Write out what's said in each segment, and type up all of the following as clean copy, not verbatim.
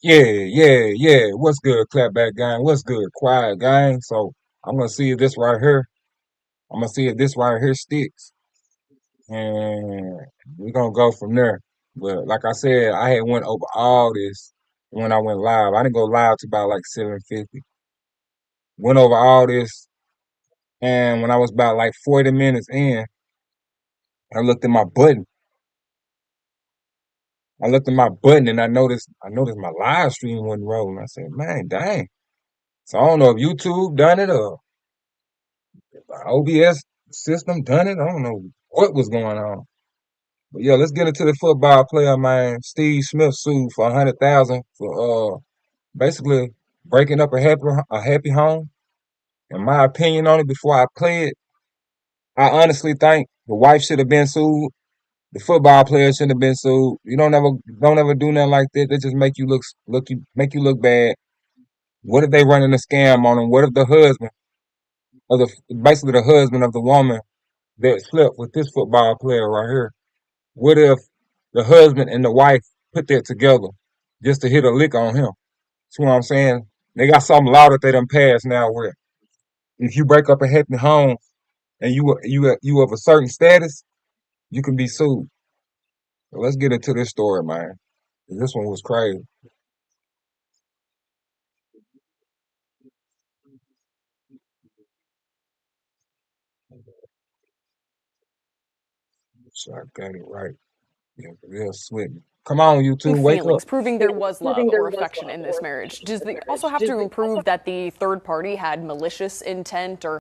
Yeah. What's good, clapback gang? What's good, quiet gang? So I'm gonna see if this right here. I'm gonna see if this right here sticks, and we're gonna go from there. But like I said, I had went over all this when I went live. I didn't go live to about like 7:50. Went over all this, and when I was about like 40 minutes in, I looked at my button. I looked at my button, and I noticed my live stream wasn't rolling. I said, "Man, dang!" So I don't know if YouTube done it or OBS system done it. I don't know what was going on. But yeah, let's get into the football player, man. Steve Smith sued for 100,000 for basically breaking up a happy home. In my opinion on it, before I play it, I honestly think the wife should have been sued. The football player shouldn't have been sued. You don't ever do nothing like that. They just make you look bad. What if they running a scam on him? What if the husband of the basically the husband of the woman that slept with this football player right here? What if the husband and the wife put that together just to hit a lick on him? See what I'm saying? They got some law that they done passed now where if you break up a happy home and you of a certain status, you can be sued. So let's get into this story, man. This one was crazy. So I got it right. Yeah, real slick. Come on, you two, wake up. Feelings, proving there was love or affection in this marriage. Does it also have to prove that the third party had malicious intent or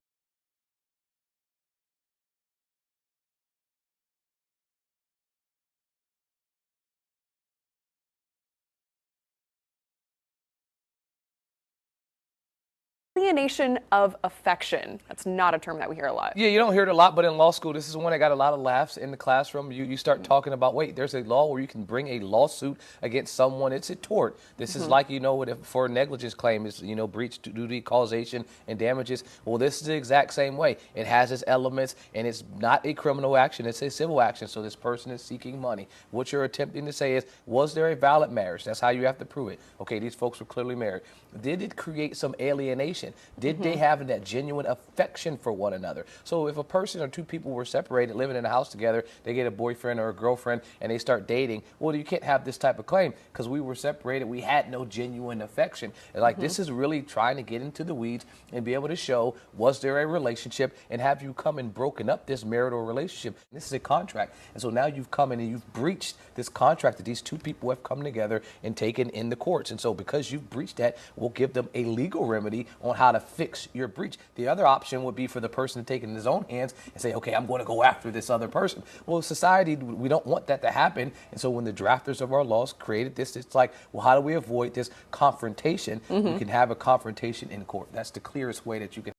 alienation of affection? That's not a term that we hear a lot. Yeah, you don't hear it a lot, but in law school, this is one that got a lot of laughs in the classroom. You start talking about, wait, there's a law where you can bring a lawsuit against someone. It's a tort. This is like, for a negligence claim, is, breach duty, causation, and damages. Well, this is the exact same way. It has its elements, and it's not a criminal action. It's a civil action. So this person is seeking money. What you're attempting to say is, was there a valid marriage? That's how you have to prove it. Okay, these folks were clearly married. Did it create some alienation? Did they have that genuine affection for one another? So if a person or two people were separated, living in a house together, they get a boyfriend or a girlfriend and they start dating, well, you can't have this type of claim because we were separated. We had no genuine affection. And this is really trying to get into the weeds and be able to show, was there a relationship, and have you come and broken up this marital relationship? This is a contract. And so now you've come in and you've breached this contract that these two people have come together and taken in the courts. And so because you've breached that, we'll give them a legal remedy on how to fix your breach. The other option would be for the person to take it in his own hands and say, okay, I'm going to go after this other person. Well, society, we don't want that to happen. And so when the drafters of our laws created this, it's like, well, how do we avoid this confrontation? We can have a confrontation in court. That's the clearest way that you can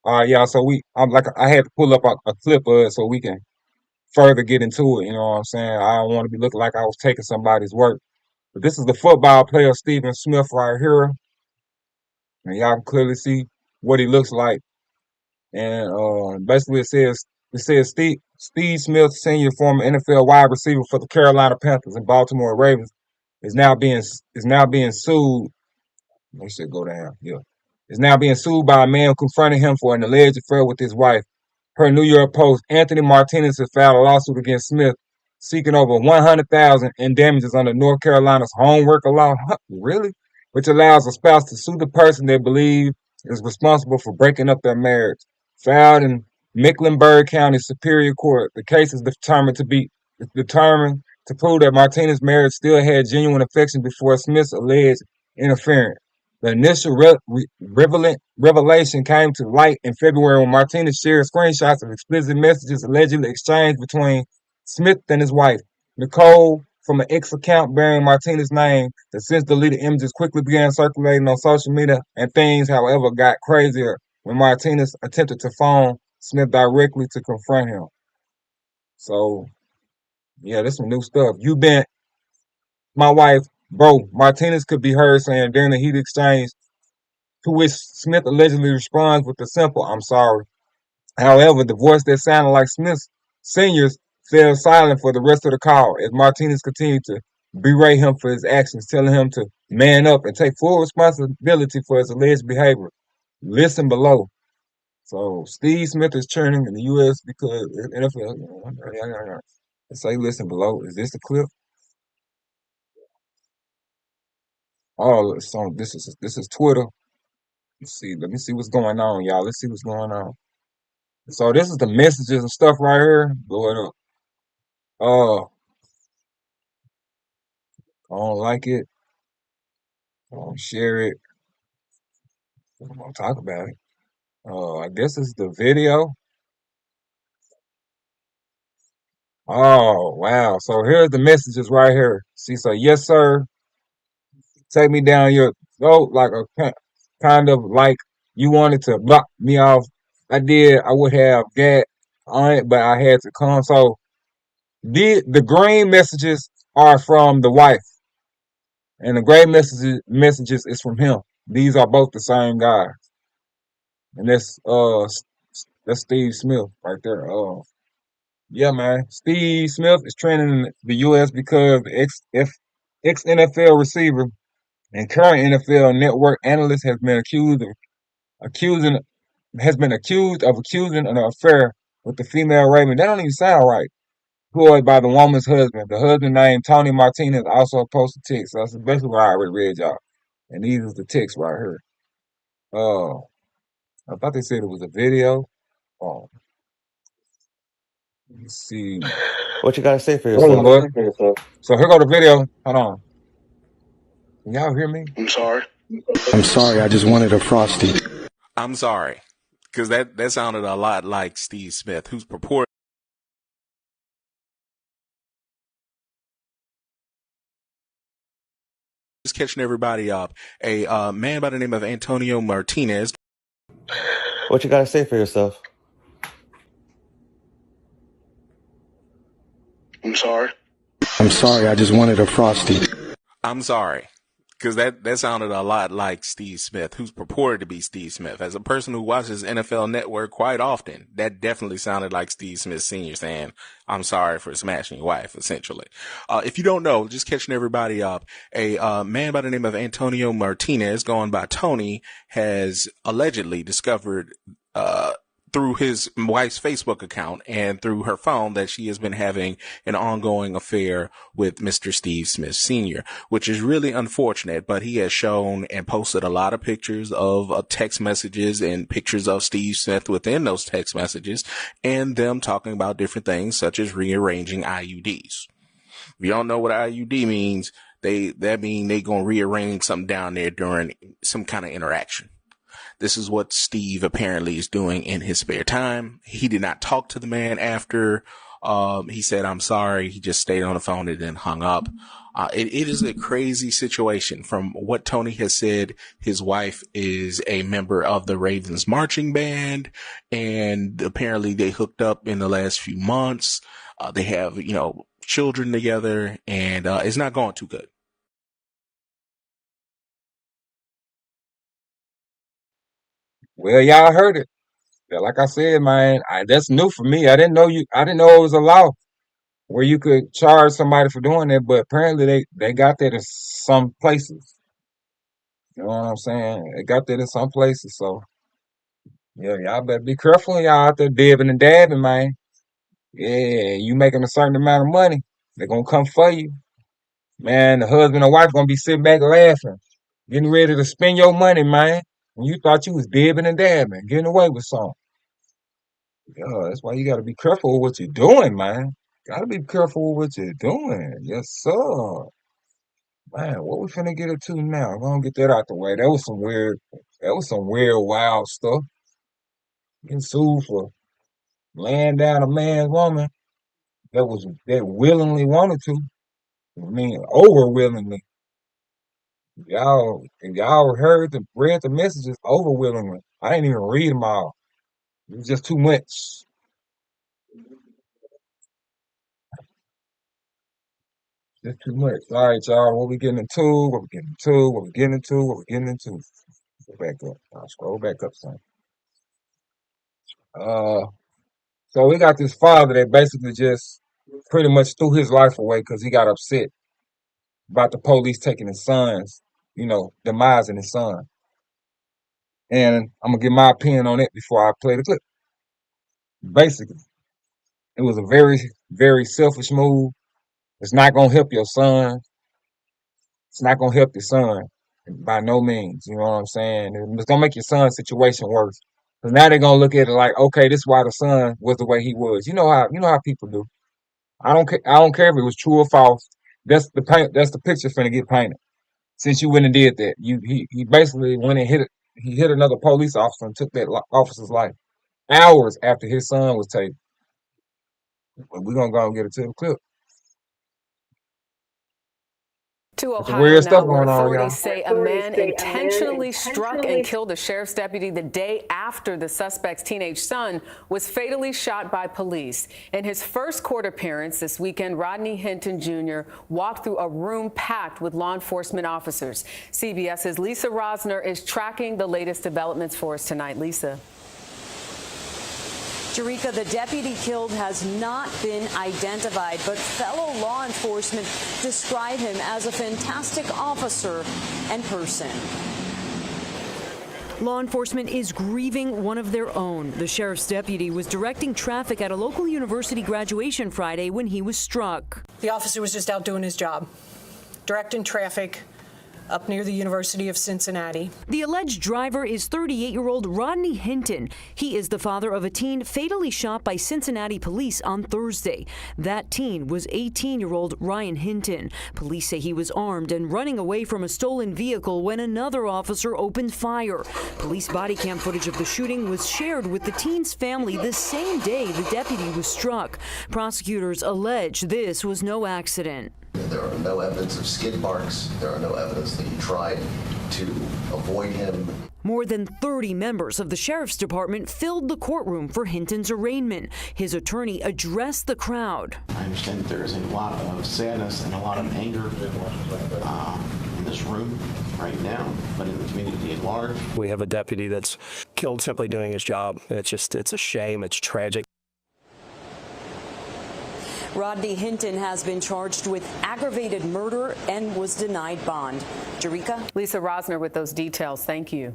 Yeah. So I had to pull up a clip of it so we can further get into it. You know what I'm saying? I don't want to be looking like I was taking somebody's work. But this is the football player Stephen Smith right here, and y'all can clearly see what he looks like. And basically it says Steve Smith, senior former NFL wide receiver for the Carolina Panthers and Baltimore Ravens, is now being sued. They should go down. Yeah, is now being sued by a man who confronted him for an alleged affair with his wife. Per New York Post, Anthony Martinez has filed a lawsuit against Smith, seeking over $100,000 in damages under North Carolina's home worker law. Huh, really? Which allows a spouse to sue the person they believe is responsible for breaking up their marriage. Filed in Mecklenburg County Superior Court, the case is determined to prove that Martinez's marriage still had genuine affection before Smith's alleged interference. The initial revelation came to light in February when Martinez shared screenshots of explicit messages allegedly exchanged between Smith and his wife, Nicole, from an X account bearing Martinez's name. The since deleted images quickly began circulating on social media, and things, however, got crazier when Martinez attempted to phone Smith directly to confront him. So, yeah, this some new stuff. My wife, bro. Martinez could be heard saying during the heated exchange, to which Smith allegedly responds with the simple, "I'm sorry." However, the voice that sounded like Smith's seniors fell silent for the rest of the call as Martinez continued to berate him for his actions, telling him to man up and take full responsibility for his alleged behavior. Listen below. So Steve Smith is churning in the U.S. because NFL. Say listen below. Is this the clip? Oh, so this is Twitter. Let's see. Let me see what's going on, y'all. Let's see what's going on. So this is the messages and stuff right here. Blow it up. I don't like it. I don't share it. I'm gonna talk about it. I guess it's the video. Oh wow. So here's the messages right here. See, so yes, sir. Take me down your throat like kind of like you wanted to block me off. I did. I would have got on it, but I had to come. So the green messages are from the wife, and the gray messages is from him. These are both the same guy, and that's Steve Smith right there. Yeah, man. Steve Smith is trending in the U.S. because the ex NFL receiver and current NFL Network analyst accusing accused of accusing an affair with the female Raven. That don't even sound right. Employed by the woman's husband. The husband named Tony Martinez also posted text. So that's basically what I already read y'all. And these is the text right here. Uh, I thought they said it was a video. Oh, let me see. What you gotta say for Hold on, yourself? bud. So here go the video. Hold on. Can y'all hear me? I'm sorry. I'm sorry, I just wanted a Frosty. I'm sorry. Because that sounded a lot like Steve Smith, who's purported. Just catching everybody up. A man by the name of Antonio Martinez. What you gotta say for yourself? I'm sorry. I'm sorry, I just wanted a Frosty. I'm sorry. Because that sounded a lot like Steve Smith, who's purported to be Steve Smith. As a person who watches NFL Network quite often, that definitely sounded like Steve Smith Sr. saying, "I'm sorry for smashing your wife," essentially. If you don't know, just catching everybody up, a man by the name of Antonio Martinez, going by Tony, has allegedly discovered through his wife's Facebook account and through her phone that she has been having an ongoing affair with Mr. Steve Smith Sr., which is really unfortunate, but he has shown and posted a lot of pictures of text messages and pictures of Steve Smith within those text messages and them talking about different things such as rearranging IUDs. If you don't know what IUD means, that mean they gonna rearrange something down there during some kind of interaction. This is what Steve apparently is doing in his spare time. He did not talk to the man after he said, "I'm sorry." He just stayed on the phone and then hung up. It is a crazy situation. From what Tony has said, his wife is a member of the Ravens marching band, and apparently they hooked up in the last few months. They have, children together, and it's not going too good. Well, y'all heard it. Yeah, like I said, man, that's new for me. I didn't know it was a law where you could charge somebody for doing that, but apparently they got that in some places. You know what I'm saying? They got that in some places. So yeah, y'all better be careful. Y'all out there dibbing and dabbing, man. Yeah, you making a certain amount of money, they're gonna come for you. Man, the husband and wife gonna be sitting back laughing, getting ready to spend your money, man. And you thought you was dibbing and dabbing, getting away with something. Yeah, that's why you gotta be careful with what you're doing, man. Gotta be careful with what you're doing. Yes, sir. Man, what we finna get into now? We're gonna get that out the way. That was some weird, wild stuff. Getting sued for laying down a man's woman that willingly wanted to. I mean, over willingly. If y'all read the messages over willingly. I didn't even read them all. It was just too much. Just too much. All right, y'all. What we getting into? What we getting into? What we getting into? What we getting into? Go back up. I'll scroll back up some. Uh, so we got this father that basically just pretty much threw his life away because he got upset about the police taking his son's, demising his son. And I'm gonna get my opinion on it before I play the clip. Basically, it was a very, very selfish move. It's not gonna help your son. It's not gonna help your son by no means. You know what I'm saying? It's gonna make your son's situation worse. Because now they're gonna look at it like, okay, this is why the son was the way he was. You know how people do. I don't care. I don't care if it was true or false. That's the picture finna get painted. Since you went and did that, he basically went and hit it. He hit another police officer and took that officer's life hours after his son was taken. But we're gonna go and get it to the clip. To Some Ohio weird now, stuff where going on, authorities y'all. say a man intentionally struck and killed a sheriff's deputy the day after the suspect's teenage son was fatally shot by police. In his first court appearance this weekend, Rodney Hinton Jr. walked through a room packed with law enforcement officers. CBS's Lisa Rosner is tracking the latest developments for us tonight. Lisa. Jerika, the deputy killed has not been identified, but fellow law enforcement describe him as a fantastic officer and person. Law enforcement is grieving one of their own. The sheriff's deputy was directing traffic at a local university graduation Friday when he was struck. The officer was just out doing his job, directing traffic up near the University of Cincinnati. The alleged driver is 38-year-old Rodney Hinton. He is the father of a teen fatally shot by Cincinnati police on Thursday. That teen was 18-year-old Ryan Hinton. Police say he was armed and running away from a stolen vehicle when another officer opened fire. Police body cam footage of the shooting was shared with the teen's family the same day the deputy was struck. Prosecutors allege this was no accident. There are no evidence of skid marks. There are no evidence that he tried to avoid him. More than 30 members of the sheriff's department filled the courtroom for Hinton's arraignment. His attorney addressed the crowd. I understand that there is a lot of sadness and a lot of anger in this room right now, but in the community at large. We have a deputy that's killed simply doing his job. It's a shame. It's tragic. Rodney Hinton has been charged with aggravated murder and was denied bond. Jerika? Lisa Rosner with those details. Thank you.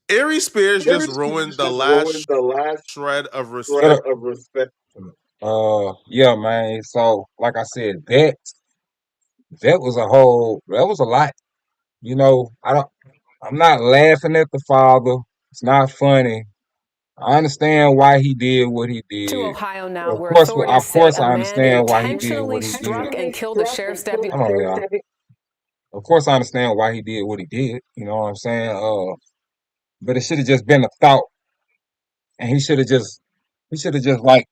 Ari Spears just ruined the last shred of respect. Yeah, man. So, like I said, that was a lot. I'm not laughing at the father. It's not funny. I understand why he did what he did. To Ohio now, Of where course, authorities say I a man understand why he did intentionally what he struck did. and killed a sheriff's deputy. Hold on, y'all. Of course, I understand why he did what he did. You know what I'm saying? But it should have just been a thought, and he should have just like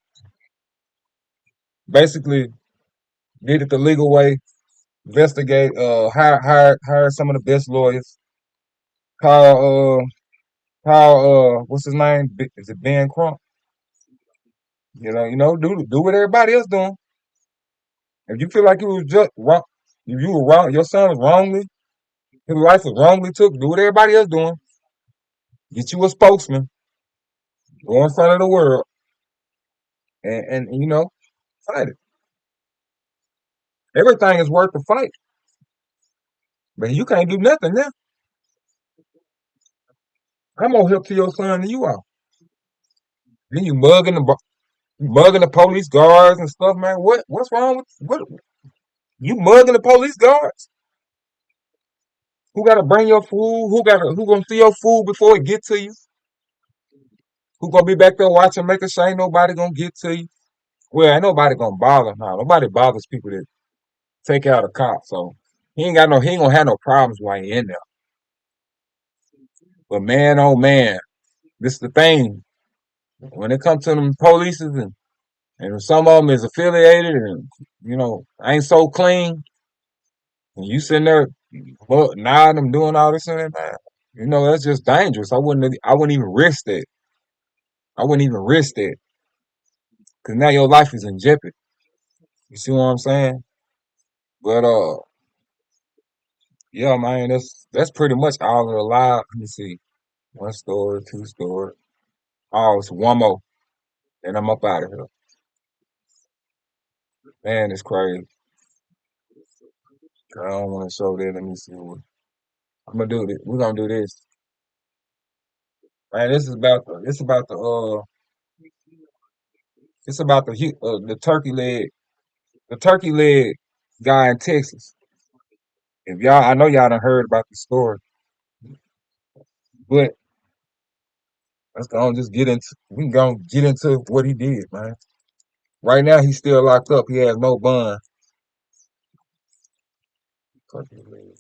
Basically, did it the legal way. Investigate. Hire some of the best lawyers. Call. What's his name? Is it Ben Crump? Do what everybody else doing. If you feel like you was just wrong, if you were wrong, your son was wrongly, his life was wrongly took. Do what everybody else doing. Get you a spokesman. Go in front of the world, and fight it. Everything is worth the fight, but you can't do nothing now. I'm more help to your son than you are. Then mugging the police guards and stuff, man. What's wrong with what? You mugging the police guards? Who gotta bring your food? Who gonna see your food before it get to you? Who gonna be back there watching, making sure ain't nobody gonna get to you? Well, ain't nobody gonna bother now. Nobody bothers people that take out a cop, so he ain't gonna have no problems while he in there. But man, oh man, this is the thing. When it comes to them police and some of them is affiliated and ain't so clean, and you sitting there nodding them doing all this and that, man, that's just dangerous. I wouldn't even risk that. I wouldn't even risk that because now your life is in jeopardy. You see what I'm saying? But yeah, man, that's pretty much all of the live. Let me see, one story, two story. Oh, it's one more, and I'm up out of here. Man, it's crazy. I don't want to show that. Let me see. I'm gonna do this. We're gonna do this. Man, it's about the turkey leg guy in Texas. If y'all, I know y'all done heard about the story, but let's go on, we can go get into what he did, man. Right now, he's still locked up. He has no bond. Turkey leg.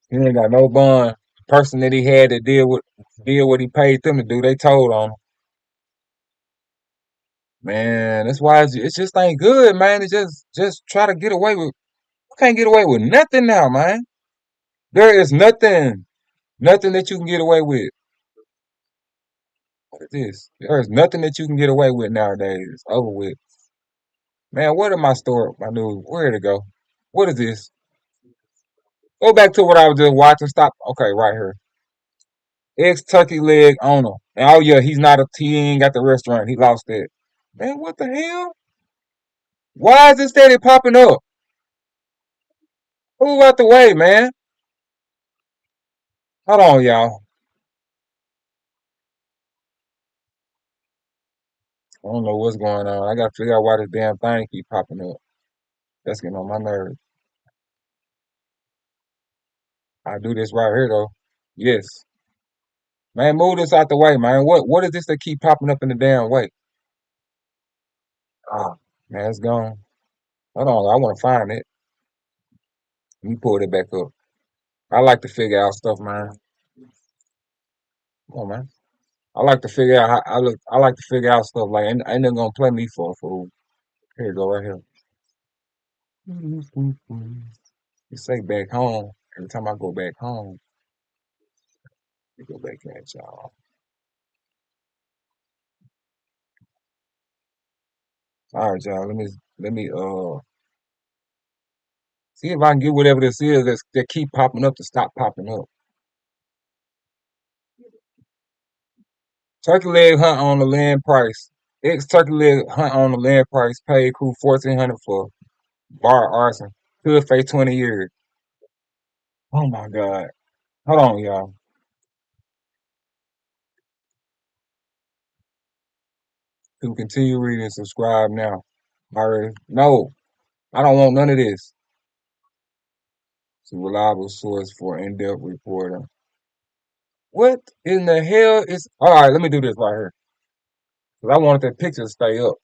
He ain't got no bond. The person that he had to deal what he paid them to do, they told on him. Man, that's why it just ain't good, man. It just try to get away with. You can't get away with nothing now, man. There is nothing that you can get away with. What is this? There is nothing that you can get away with nowadays. It's over with. Man, where did my story, my news, where did it go? What is this? Go back to what I was just watching. Stop. Okay, right here. Ex turkey leg owner. And oh yeah, he ain't got the restaurant. He lost it. Man, what the hell? Why is it steady popping up? Move out the way, man. Hold on, y'all. I don't know what's going on. I gotta figure out why this damn thing keep popping up. That's getting on my nerves. I do this right here though. Yes. Man, move this out the way, man. What is this that keep popping up in the damn way? Ah, man, it's gone. Hold on, I wanna find it. Let me pull it back up. I like to figure out stuff, man. Come on, man. I like to figure out I like to figure out stuff like ain't nothing gonna play me for a fool. Here you go right here. You say back home. Every time I go back home, you go back at y'all. All right, y'all. Let me see if I can get whatever this is that keep popping up to stop popping up. Turkey leg hunt on the land price. Ex turkey leg hunt on the land price paid crew 1,400 for bar arson. Could face 20 years. Oh my God. Hold on, y'all. To continue reading, subscribe now. Already. No, I don't want none of this. It's a reliable source for in-depth reporting. What in the hell is? All right, let me do this right here. Cause I wanted that picture to stay up.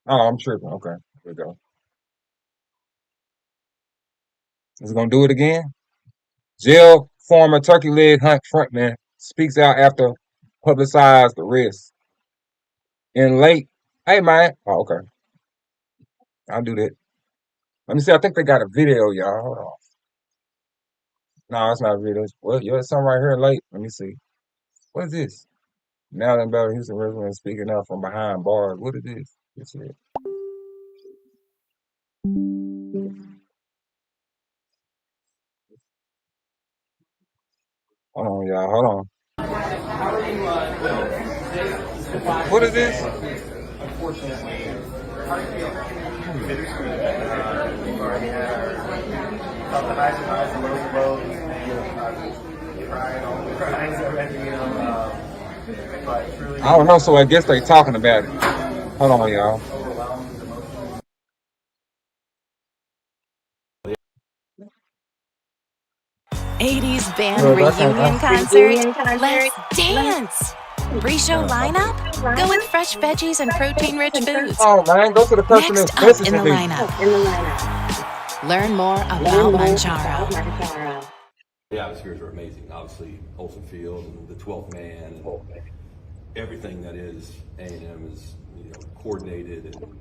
Oh, I'm tripping. Okay, here we go. Is he gonna do it again? Jail former turkey leg hunt frontman speaks out after publicized arrest. In late, hey man, oh, okay, I'll do that. Let me see. I think they got a video, y'all. Hold on. No, it's not a video. Well, yeah, it's something right here late. Let me see. What is this? Now that Beverly Houston resident speaking out from behind bars. What is this? It's it. Hold on, y'all. Hold on. What is this? I don't know, so I guess they talking about it. Hold on, y'all. '80s band reunion concert. Let's dance. Pre-show lineup? Go with fresh veggies and protein-rich foods. Oh man, go to the person Next that's up in the lineup. Learn more about Mancharo. The atmospheres are amazing. Obviously, Olsen Field and the 12th man, and everything that is A&M is coordinated and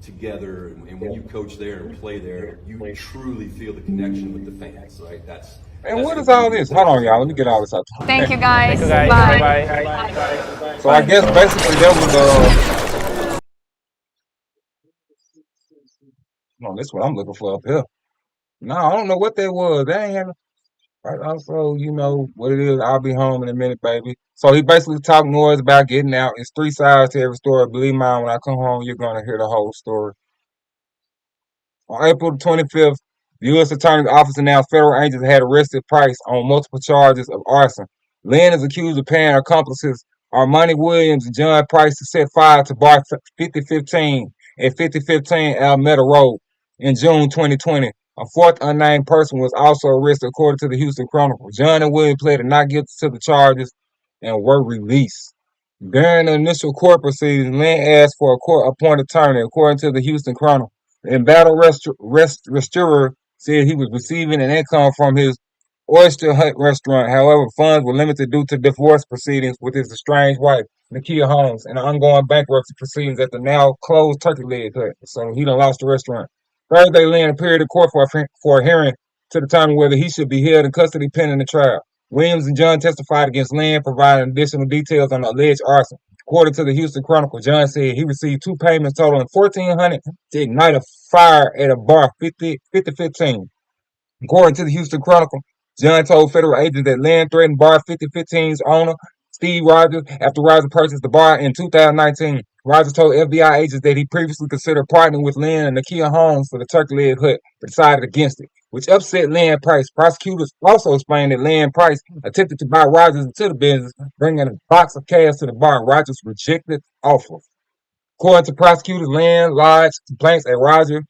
together. And when you coach there and play there, you truly feel the connection with the fans, right? And what is all this? Hold on, y'all. Let me get all this out. Thank you, guys. Bye. Bye. So I guess basically that was no, this is what I'm looking for up here. No, I don't know what that was. They ain't having. Also, you know what it is. I'll be home in a minute, baby. So he basically talked noise about getting out. It's 3 sides to every story. Believe me, when I come home, you're gonna hear the whole story. On April 25th, the U.S. Attorney's Office announced federal agents had arrested Price on multiple charges of arson. Lynn is accused of paying accomplices Armani Williams and John Price to set fire to Bar 5015 at 5015 Alameda Road in June 2020. A fourth unnamed person was also arrested, according to the Houston Chronicle. John and William pleaded not guilty to the charges and were released. During the initial court proceedings, Lynn asked for a court-appointed attorney, according to the Houston Chronicle. The embattled restorer said he was receiving an income from his Oyster Hut restaurant. However, funds were limited due to divorce proceedings with his estranged wife, Nakia Holmes, and the ongoing bankruptcy proceedings at the now-closed Turkey Leg Hut. So he done lost the restaurant. Thursday, Lynn appeared in court for a hearing to determine whether he should be held in custody pending the trial. Williams and John testified against Lynn, providing additional details on the alleged arson. According to the Houston Chronicle, John said he received 2 payments totaling $1,400 to ignite a fire at a bar 5015. According to the Houston Chronicle, John told federal agents that Lynn threatened Bar 5015's owner, Steve Rogers, after Rogers purchased the bar in 2019. Rogers told FBI agents that he previously considered partnering with Lynn and Nakia Holmes for the Turkey Leg Hut, but decided against it, which upset Lynn Price. Prosecutors also explained that Lynn Price attempted to buy Rogers into the business, bringing a box of cash to the bar. Rogers rejected offers. According to prosecutors, Lynn lodged complaints at Rogers,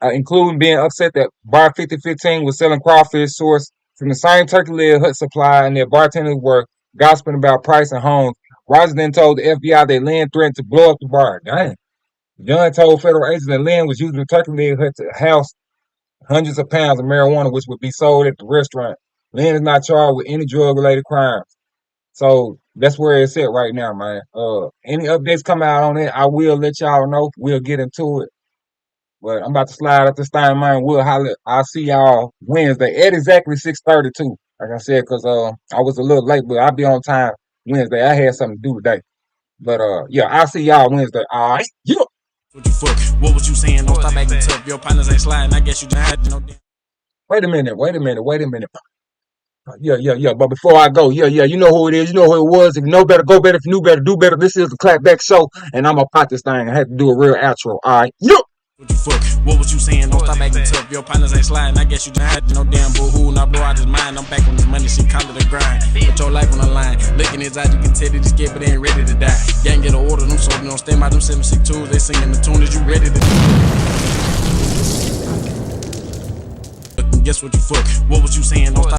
including being upset that Bar 5015 was selling crawfish sourced from the same Turkey Leg Hut supply, and their bartenders were gossiping about Price and Holmes. Rogers then told the FBI that Lynn threatened to blow up the bar. Dang. John told federal agents that Lynn was using the Turkey Leg Hut to house hundreds of pounds of marijuana, which would be sold at the restaurant. Lynn is not charged with any drug-related crimes. So that's where it's at right now, man. Any updates come out on it, I will let y'all know. We'll get into it. But I'm about to slide up this thing, man. We'll holler. I'll see y'all Wednesday at exactly 6:30 too. Like I said, because I was a little late, but I'll be on time Wednesday. I had something to do today. But yeah, I'll see y'all Wednesday. All right. Yeah. What was you saying? Don't stop acting tough. Your partners ain't sliding. I guess you just had to know. Wait a minute. Yeah. But before I go, you know who it is. You know who it was. If you know better, go better. If you knew better, do better. This is the Clapback Show, and I'm going to pop this thing. I had to do a real outro. All right. Yeah. What was you saying? Don't stop acting tough. Your partners ain't sliding. I guess you just had to know. Damn boo-hoo. Now blow out his mind. I'm back on this money. She come to the grind. Put your life on the line. Looking his eyes, you can tell that he's scared, but they ain't ready to die. Gang get an order. Them soldiers don't stand by them 762s. They singing the tune. Is you ready to guess what you fuck? What was you saying? Don't stop.